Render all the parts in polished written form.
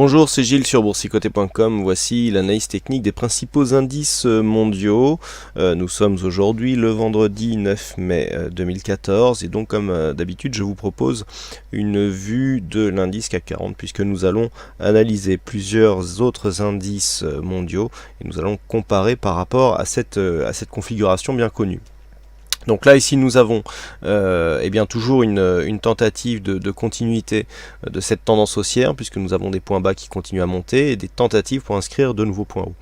Bonjour, c'est Gilles sur boursicoté.com. Voici l'analyse technique des principaux indices mondiaux. Nous sommes aujourd'hui le vendredi 9 mai 2014 et donc comme d'habitude je vous propose une vue de l'indice CAC 40 puisque nous allons analyser plusieurs autres indices mondiaux et nous allons comparer par rapport à cette configuration bien connue. Donc là ici nous avons toujours une tentative de continuité de cette tendance haussière puisque nous avons des points bas qui continuent à monter et des tentatives pour inscrire de nouveaux points hauts.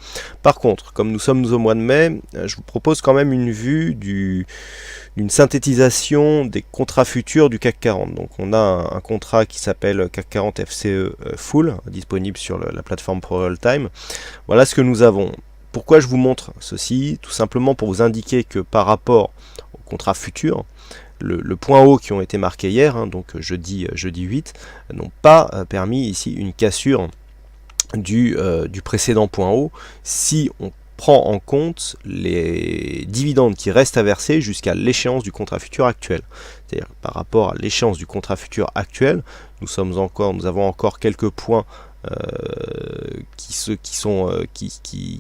Par contre, comme nous sommes au mois de mai, je vous propose quand même une vue d'une synthétisation des contrats futurs du CAC 40. Donc on a un contrat qui s'appelle CAC 40 FCE Full, disponible sur la plateforme ProRealTime. Voilà ce que nous avons. Pourquoi je vous montre ceci? Tout simplement pour vous indiquer que par rapport au contrat futur, le point haut qui ont été marqués hier, donc jeudi 8, n'ont pas permis ici une cassure du précédent point haut si on prend en compte les dividendes qui restent à verser jusqu'à l'échéance du contrat futur actuel. C'est-à-dire par rapport à l'échéance du contrat futur actuel, nous avons encore quelques points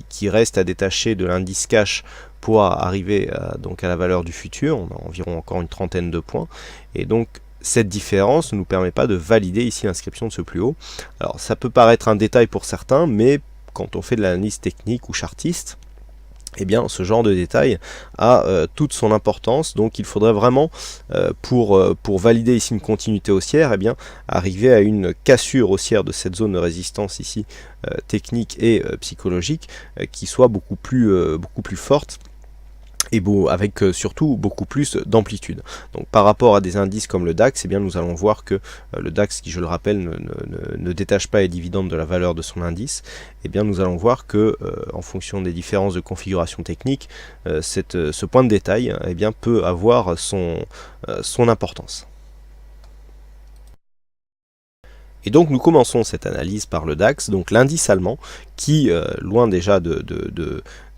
qui restent à détacher de l'indice cash pour arriver donc à la valeur du futur. On a environ encore une trentaine de points et donc cette différence ne nous permet pas de valider ici l'inscription de ce plus haut. Alors ça peut paraître un détail pour certains, mais quand on fait de l'analyse technique ou chartiste, eh bien, ce genre de détail a toute son importance. Donc il faudrait vraiment, pour valider ici une continuité haussière, eh bien, arriver à une cassure haussière de cette zone de résistance ici, technique et psychologique, qui soit beaucoup plus forte et avec surtout beaucoup plus d'amplitude. Donc par rapport à des indices comme le DAX, eh bien, nous allons voir que le DAX, qui je le rappelle ne détache pas les dividendes de la valeur de son indice, eh bien, nous allons voir que en fonction des différences de configuration technique, ce point de détail eh bien, peut avoir son importance. Et donc nous commençons cette analyse par le DAX, donc l'indice allemand, qui loin déjà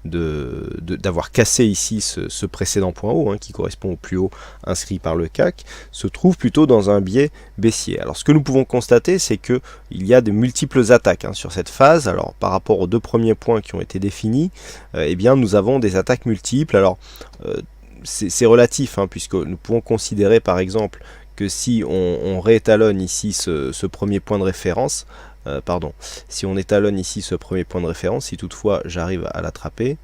d'avoir cassé ici ce précédent point haut, qui correspond au plus haut inscrit par le CAC, se trouve plutôt dans un biais baissier. Alors ce que nous pouvons constater, c'est que il y a de multiples attaques sur cette phase. Alors par rapport aux deux premiers points qui ont été définis, eh bien nous avons des attaques multiples. Alors c'est relatif, puisque nous pouvons considérer par exemple que si on réétalonne ici ce premier point de référence, si on étalonne ici ce premier point de référence, si toutefois j'arrive à l'attraper,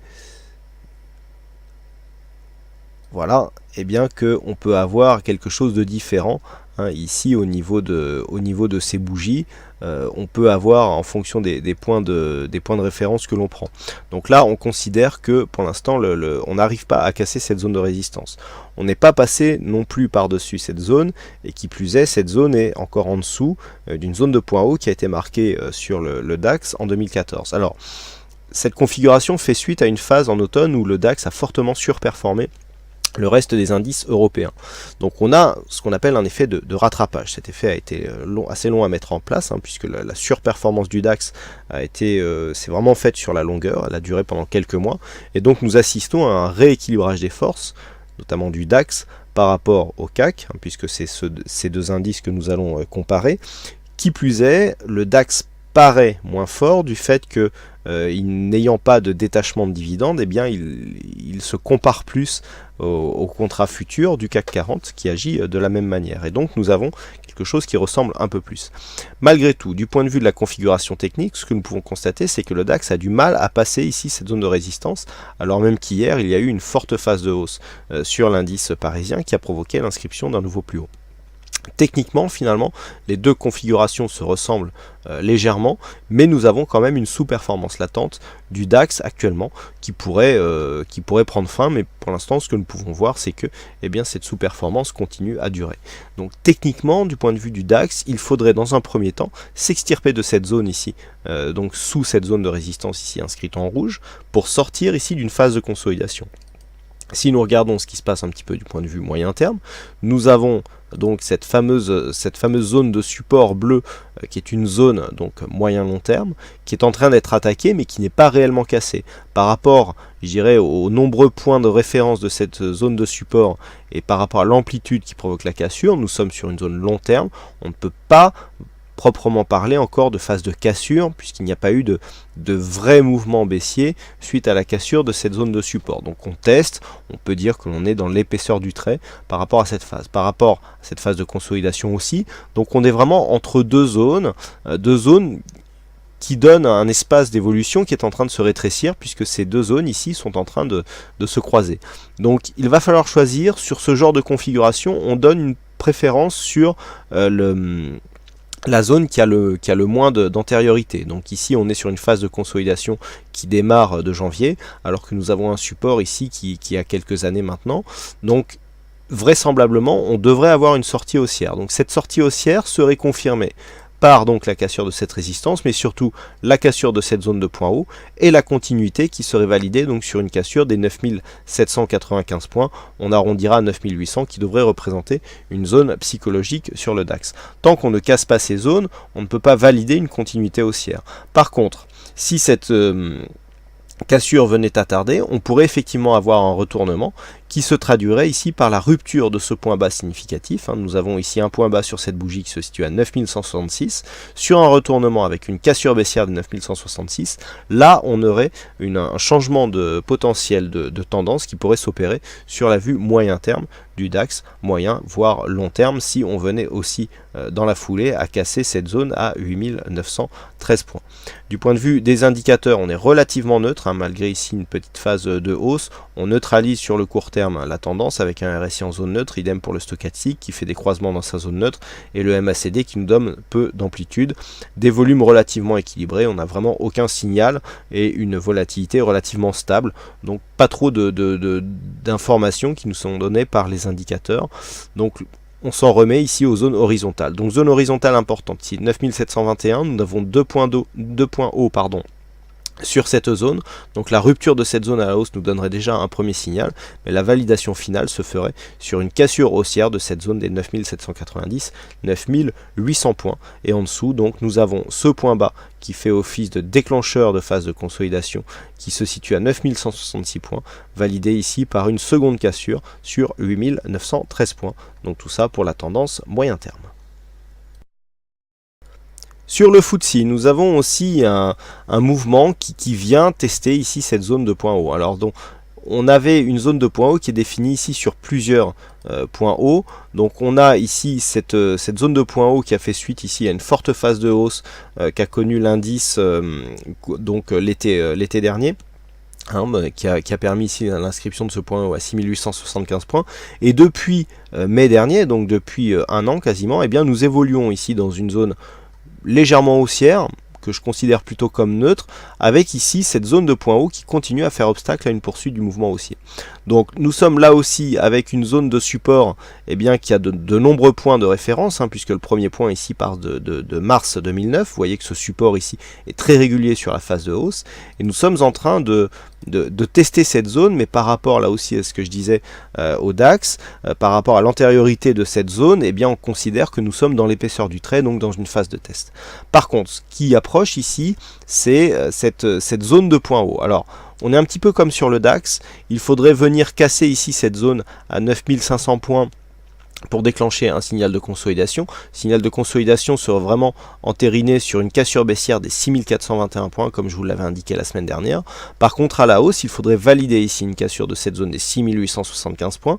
voilà, et bien que on peut avoir quelque chose de différent ici au niveau de ces bougies. On peut avoir en fonction des points de référence que l'on prend. Donc là on considère que pour l'instant on n'arrive pas à casser cette zone de résistance. On n'est pas passé non plus par-dessus cette zone, et qui plus est, cette zone est encore en dessous d'une zone de point haut qui a été marquée sur le DAX en 2014. Alors cette configuration fait suite à une phase en automne où le DAX a fortement surperformé le reste des indices européens. Donc on a ce qu'on appelle un effet de rattrapage. Cet effet a été assez long à mettre en place, puisque la surperformance du DAX c'est vraiment faite sur la longueur, elle a duré pendant quelques mois, et donc nous assistons à un rééquilibrage des forces, notamment du DAX par rapport au CAC, puisque c'est ces deux indices que nous allons comparer. Qui plus est, le DAX paraît moins fort du fait que n'ayant pas de détachement de dividendes, eh bien il se compare plus au contrat futur du CAC 40 qui agit de la même manière. Et donc nous avons quelque chose qui ressemble un peu plus. Malgré tout, du point de vue de la configuration technique, ce que nous pouvons constater, c'est que le DAX a du mal à passer ici cette zone de résistance, alors même qu'hier il y a eu une forte phase de hausse sur l'indice parisien qui a provoqué l'inscription d'un nouveau plus haut. Techniquement, finalement, les deux configurations se ressemblent légèrement, mais nous avons quand même une sous-performance latente du DAX actuellement qui pourrait prendre fin, mais pour l'instant, ce que nous pouvons voir, c'est que cette sous-performance continue à durer. Donc techniquement, du point de vue du DAX, il faudrait dans un premier temps s'extirper de cette zone ici, donc sous cette zone de résistance ici inscrite en rouge, pour sortir ici d'une phase de consolidation. Si nous regardons ce qui se passe un petit peu du point de vue moyen terme, nous avons donc cette fameuse zone de support bleu qui est une zone donc moyen long terme qui est en train d'être attaquée mais qui n'est pas réellement cassée. Par rapport, je dirais, aux nombreux points de référence de cette zone de support et par rapport à l'amplitude qui provoque la cassure, nous sommes sur une zone long terme. On ne peut pas proprement parler encore de phase de cassure, puisqu'il n'y a pas eu de vrai mouvement baissier suite à la cassure de cette zone de support. Donc on teste, on peut dire que l'on est dans l'épaisseur du trait par rapport à cette phase. Par rapport à cette phase de consolidation aussi, donc on est vraiment entre deux zones qui donnent un espace d'évolution qui est en train de se rétrécir, puisque ces deux zones ici sont en train de se croiser. Donc il va falloir choisir. Sur ce genre de configuration, on donne une préférence sur la zone qui a le moins d'antériorité. Donc ici on est sur une phase de consolidation qui démarre de janvier, alors que nous avons un support ici qui a quelques années maintenant. Donc vraisemblablement on devrait avoir une sortie haussière. Donc cette sortie haussière serait confirmée par donc la cassure de cette résistance, mais surtout la cassure de cette zone de point haut et la continuité qui serait validée donc sur une cassure des 9795 points. On arrondira à 9800 qui devrait représenter une zone psychologique sur le DAX. Tant qu'on ne casse pas ces zones, on ne peut pas valider une continuité haussière. Par contre, si cette cassure venait à tarder, on pourrait effectivement avoir un retournement qui se traduirait ici par la rupture de ce point bas significatif. Nous avons ici un point bas sur cette bougie qui se situe à 9166. Sur un retournement avec une cassure baissière de 9166, là on aurait un changement de potentiel de tendance qui pourrait s'opérer sur la vue moyen terme du DAX, moyen voire long terme, si on venait aussi dans la foulée à casser cette zone à 8913 points. Du point de vue des indicateurs, on est relativement neutre, malgré ici une petite phase de hausse. On neutralise sur le court terme la tendance avec un RSI en zone neutre, idem pour le stochastique qui fait des croisements dans sa zone neutre, et le MACD qui nous donne peu d'amplitude, des volumes relativement équilibrés, on n'a vraiment aucun signal et une volatilité relativement stable, donc pas trop d'informations qui nous sont données par les indicateurs. Donc on s'en remet ici aux zones horizontales. Donc zone horizontale importante ici, 9721, nous avons deux points hauts sur cette zone. Donc la rupture de cette zone à la hausse nous donnerait déjà un premier signal, mais la validation finale se ferait sur une cassure haussière de cette zone des 9790, 9800 points. Et en dessous, donc nous avons ce point bas qui fait office de déclencheur de phase de consolidation qui se situe à 9166 points, validé ici par une seconde cassure sur 8913 points. Donc tout ça pour la tendance moyen terme. Sur le FTSE, nous avons aussi un mouvement qui vient tester ici cette zone de point haut. Alors donc, on avait une zone de point haut qui est définie ici sur plusieurs points hauts. Donc on a ici cette zone de point haut qui a fait suite ici à une forte phase de hausse qu'a connue l'indice l'été dernier. Qui a permis ici l'inscription de ce point haut à 6875 points. Et depuis mai dernier, donc depuis un an quasiment, eh bien, nous évoluons ici dans une zone légèrement haussière, que je considère plutôt comme neutre, avec ici cette zone de point haut qui continue à faire obstacle à une poursuite du mouvement haussier. Donc nous sommes là aussi avec une zone de support qui a de nombreux points de référence, puisque le premier point ici part de mars 2009. Vous voyez que ce support ici est très régulier sur la phase de hausse, et nous sommes en train de tester cette zone, mais par rapport là aussi à ce que je disais au DAX, par rapport à l'antériorité de cette zone, on considère que nous sommes dans l'épaisseur du trait, donc dans une phase de test. Par contre, ce qui approche ici, c'est cette zone de point haut. Alors, on est un petit peu comme sur le DAX, il faudrait venir casser ici cette zone à 9500 points pour déclencher un signal de consolidation. Le signal de consolidation sera vraiment entériné sur une cassure baissière des 6421 points, comme je vous l'avais indiqué la semaine dernière. Par contre, à la hausse, il faudrait valider ici une cassure de cette zone des 6875 points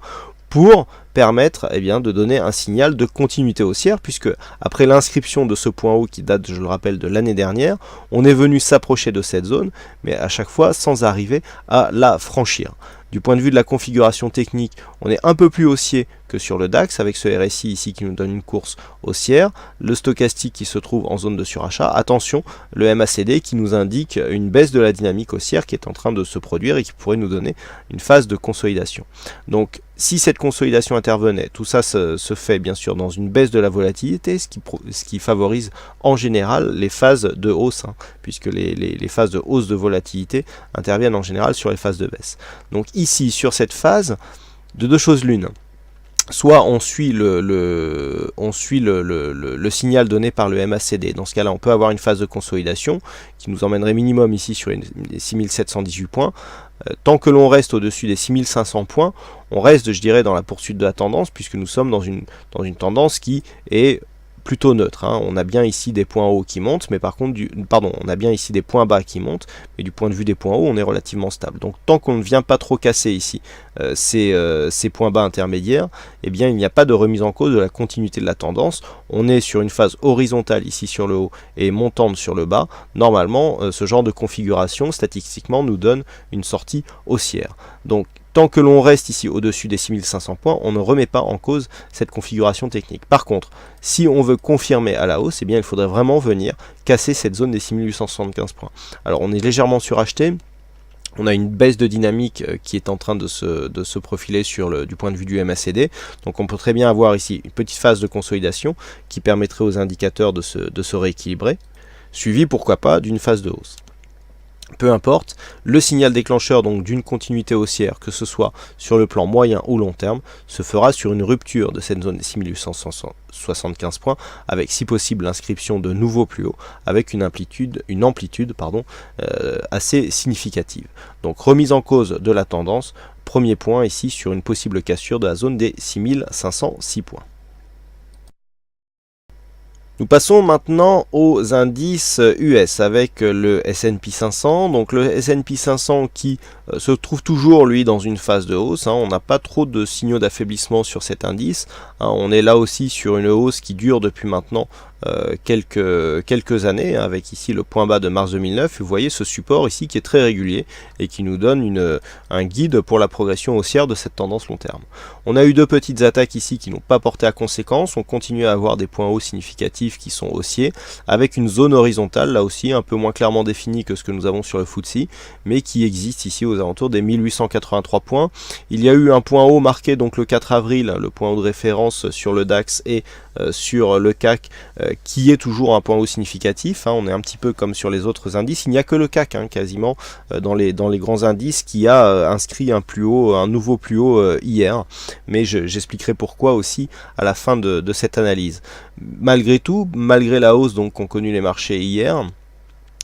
pour permettre de donner un signal de continuité haussière, puisque après l'inscription de ce point haut qui date, je le rappelle, de l'année dernière, on est venu s'approcher de cette zone, mais à chaque fois sans arriver à la franchir. Du point de vue de la configuration technique, on est un peu plus haussier que sur le DAX, avec ce RSI ici qui nous donne une course haussière, le stochastique qui se trouve en zone de surachat, attention, le MACD qui nous indique une baisse de la dynamique haussière qui est en train de se produire et qui pourrait nous donner une phase de consolidation. Donc si cette consolidation intervenait, tout ça se fait bien sûr dans une baisse de la volatilité, ce qui favorise en général les phases de hausse, puisque les phases de hausse de volatilité interviennent en général sur les phases de baisse. Donc ici, sur cette phase, de deux choses l'une. Soit on suit le signal donné par le MACD. Dans ce cas-là, on peut avoir une phase de consolidation qui nous emmènerait minimum ici sur les 6718 points. Tant que l'on reste au-dessus des 6500 points, on reste, je dirais, dans la poursuite de la tendance, puisque nous sommes dans une tendance qui est plutôt neutre, hein. On a bien ici des points hauts qui montent, mais par contre, on a bien ici des points bas qui montent, mais du point de vue des points hauts, on est relativement stable. Donc tant qu'on ne vient pas trop casser ici ces points bas intermédiaires, eh bien il n'y a pas de remise en cause de la continuité de la tendance. On est sur une phase horizontale ici sur le haut et montante sur le bas. Normalement, ce genre de configuration, statistiquement, nous donne une sortie haussière. Donc tant que l'on reste ici au-dessus des 6500 points, on ne remet pas en cause cette configuration technique. Par contre, si on veut confirmer à la hausse, eh bien, il faudrait vraiment venir casser cette zone des 6875 points. Alors, on est légèrement suracheté. On a une baisse de dynamique qui est en train de se profiler du point de vue du MACD. Donc on peut très bien avoir ici une petite phase de consolidation qui permettrait aux indicateurs de se rééquilibrer, suivi pourquoi pas d'une phase de hausse. Peu importe, le signal déclencheur donc d'une continuité haussière, que ce soit sur le plan moyen ou long terme, se fera sur une rupture de cette zone des 6875 points, avec si possible l'inscription de nouveaux plus hauts, avec une amplitude assez significative. Donc remise en cause de la tendance, premier point ici sur une possible cassure de la zone des 6506 points. Nous passons maintenant aux indices US avec le S&P 500. Donc le S&P 500 qui se trouve toujours lui dans une phase de hausse. On n'a pas trop de signaux d'affaiblissement sur cet indice. On est là aussi sur une hausse qui dure depuis maintenant quelques années, avec ici le point bas de mars 2009. Vous voyez ce support ici qui est très régulier et qui nous donne un guide pour la progression haussière de cette tendance long terme. On a eu deux petites attaques ici qui n'ont pas porté à conséquence. On continue à avoir des points hauts significatifs qui sont haussiers, avec une zone horizontale là aussi un peu moins clairement définie que ce que nous avons sur le FTSE, mais qui existe ici aux alentours des 1883 points. Il y a eu un point haut marqué donc le 4 avril, le point haut de référence sur le DAX et sur le CAC, qui est toujours un point haut significatif. On est un petit peu comme sur les autres indices. Il n'y a que le CAC quasiment dans les grands indices qui a inscrit un nouveau plus haut hier, mais j'expliquerai pourquoi aussi à la fin de cette analyse. Malgré tout, malgré la hausse donc qu'ont connu les marchés hier,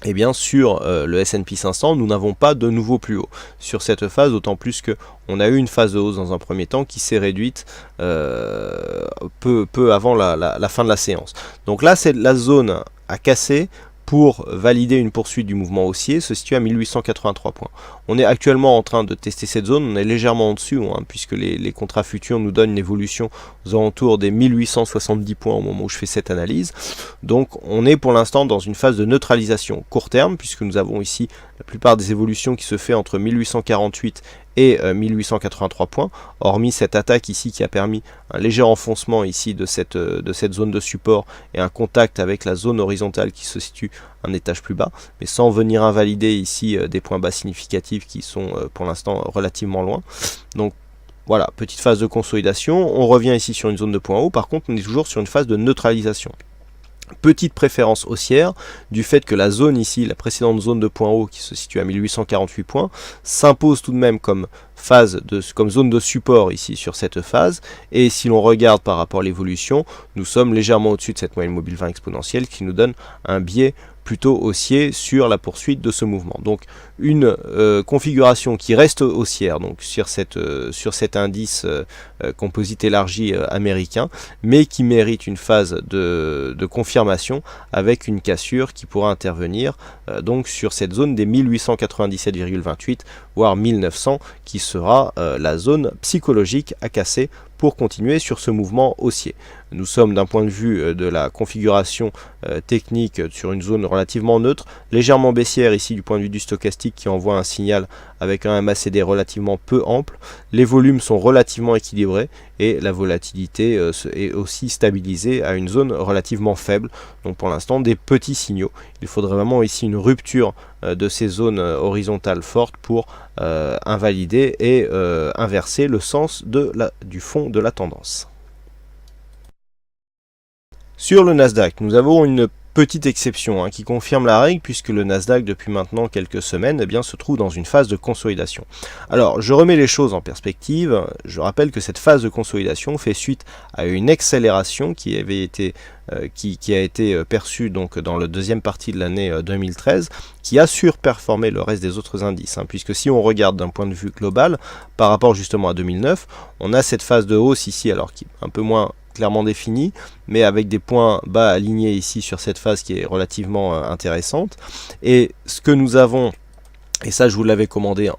et bien sur le S&P 500, nous n'avons pas de nouveau plus haut sur cette phase, d'autant plus que on a eu une phase de hausse dans un premier temps qui s'est réduite peu avant la fin de la séance. Donc là, c'est la zone à casser pour valider une poursuite du mouvement haussier, se situe à 1883 points. On est actuellement en train de tester cette zone, on est légèrement en dessus, puisque les contrats futurs nous donnent une évolution aux alentours des 1870 points au moment où je fais cette analyse. Donc on est pour l'instant dans une phase de neutralisation court terme, puisque nous avons ici la plupart des évolutions qui se fait entre 1848 et 1883 points, hormis cette attaque ici qui a permis un léger enfoncement ici de cette zone de support et un contact avec la zone horizontale qui se situe un étage plus bas, mais sans venir invalider ici des points bas significatifs qui sont pour l'instant relativement loin. Donc voilà, petite phase de consolidation, on revient ici sur une zone de points hauts, par contre on est toujours sur une phase de neutralisation. Petite préférence haussière du fait que la zone ici, la précédente zone de points hauts qui se situe à 1848 points, s'impose tout de même comme zone de support ici sur cette phase. Et si l'on regarde par rapport à l'évolution, nous sommes légèrement au-dessus de cette moyenne mobile 20 exponentielle qui nous donne un biais plutôt haussier sur la poursuite de ce mouvement. Donc une configuration qui reste haussière donc sur cet indice composite élargi américain, mais qui mérite une phase de confirmation avec une cassure qui pourra intervenir donc sur cette zone des 1897,28 voire 1900 qui sera la zone psychologique à casser pour continuer sur ce mouvement haussier. Nous sommes d'un point de vue de la configuration technique sur une zone relativement neutre, légèrement baissière ici du point de vue du stochastique qui envoie un signal avec un MACD relativement peu ample. Les volumes sont relativement équilibrés et la volatilité est aussi stabilisée à une zone relativement faible. Donc pour l'instant des petits signaux. Il faudrait vraiment ici une rupture de ces zones horizontales fortes pour invalider et inverser le sens du fond de la tendance. Sur le Nasdaq, nous avons une petite exception qui confirme la règle puisque le Nasdaq depuis maintenant quelques semaines se trouve dans une phase de consolidation. Alors je remets les choses en perspective, je rappelle que cette phase de consolidation fait suite à une accélération qui a été perçue donc dans la deuxième partie de l'année 2013 qui a surperformé le reste des autres indices, puisque si on regarde d'un point de vue global par rapport justement à 2009, on a cette phase de hausse ici alors qui est un peu moins clairement définie, mais avec des points bas alignés ici sur cette phase qui est relativement intéressante. Et ce que nous avons, et ça je vous l'avais commenté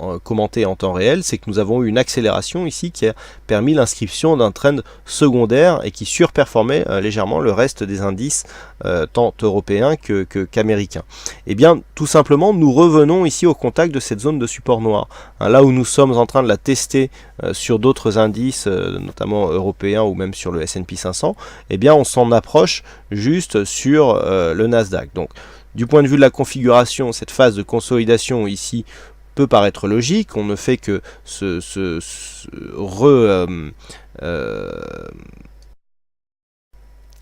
en temps réel, c'est que nous avons eu une accélération ici qui a permis l'inscription d'un trend secondaire et qui surperformait légèrement le reste des indices tant européens qu'américains. Et bien tout simplement nous revenons ici au contact de cette zone de support noir. Là où nous sommes en train de la tester sur d'autres indices, notamment européens ou même sur le S&P 500, et bien on s'en approche juste sur le Nasdaq. Donc du point de vue de la configuration, cette phase de consolidation ici peut paraître logique. On ne fait que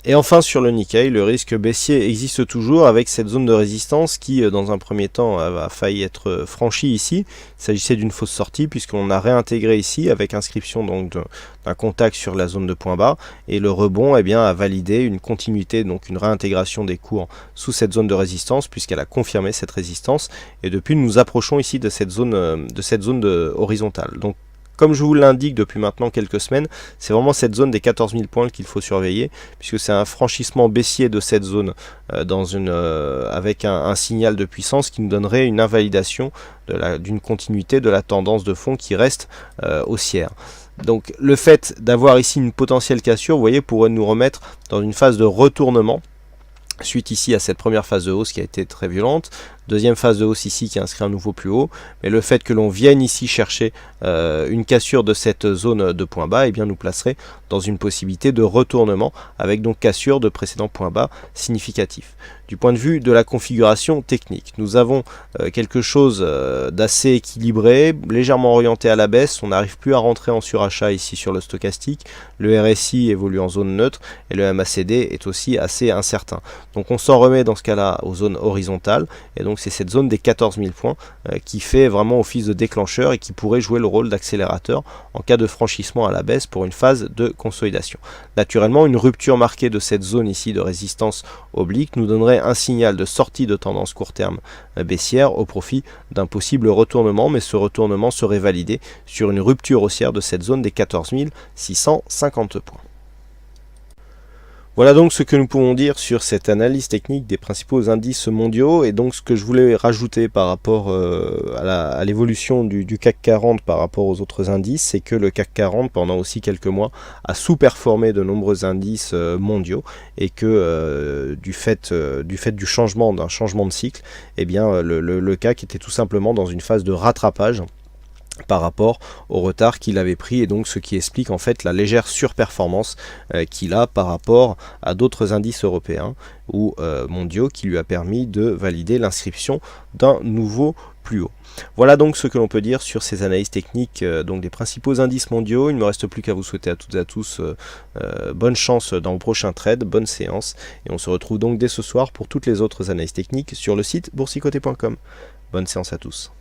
Et enfin sur le Nikkei, le risque baissier existe toujours avec cette zone de résistance qui dans un premier temps a failli être franchie ici. Il s'agissait d'une fausse sortie puisqu'on a réintégré ici avec inscription donc d'un contact sur la zone de point bas, et le rebond eh bien, a validé une continuité, donc une réintégration des cours sous cette zone de résistance puisqu'elle a confirmé cette résistance, et depuis nous nous approchons ici de cette zone horizontale. Donc comme je vous l'indique depuis maintenant quelques semaines, c'est vraiment cette zone des 14 000 points qu'il faut surveiller, puisque c'est un franchissement baissier de cette zone avec un signal de puissance qui nous donnerait une invalidation d'une continuité de la tendance de fond qui reste haussière. Donc le fait d'avoir ici une potentielle cassure, vous voyez, pourrait nous remettre dans une phase de retournement, suite ici à cette première phase de hausse qui a été très violente, deuxième phase de hausse ici qui inscrit un nouveau plus haut, mais le fait que l'on vienne ici chercher une cassure de cette zone de point bas, eh bien nous placerait dans une possibilité de retournement avec donc cassure de précédents points bas significatifs. Du point de vue de la configuration technique, nous avons quelque chose d'assez équilibré, légèrement orienté à la baisse. On n'arrive plus à rentrer en surachat ici sur le stochastique, le RSI évolue en zone neutre et le MACD est aussi assez incertain. Donc on s'en remet dans ce cas-là aux zones horizontales, et donc c'est cette zone des 14 000 points qui fait vraiment office de déclencheur et qui pourrait jouer le rôle d'accélérateur en cas de franchissement à la baisse pour une phase de consolidation. Naturellement, une rupture marquée de cette zone ici de résistance oblique nous donnerait un signal de sortie de tendance court terme baissière au profit d'un possible retournement, mais ce retournement serait validé sur une rupture haussière de cette zone des 14 650 points. Voilà donc ce que nous pouvons dire sur cette analyse technique des principaux indices mondiaux, et donc ce que je voulais rajouter par rapport à l'évolution du CAC 40 par rapport aux autres indices, c'est que le CAC 40 pendant aussi quelques mois a sous-performé de nombreux indices mondiaux, et que du fait du changement d'un changement de cycle, eh bien le CAC était tout simplement dans une phase de rattrapage par rapport au retard qu'il avait pris, et donc ce qui explique en fait la légère surperformance qu'il a par rapport à d'autres indices européens ou mondiaux, qui lui a permis de valider l'inscription d'un nouveau plus haut. Voilà donc ce que l'on peut dire sur ces analyses techniques donc des principaux indices mondiaux. Il ne me reste plus qu'à vous souhaiter à toutes et à tous bonne chance dans vos prochains trades, bonne séance, et on se retrouve donc dès ce soir pour toutes les autres analyses techniques sur le site boursicoté.com. Bonne séance à tous.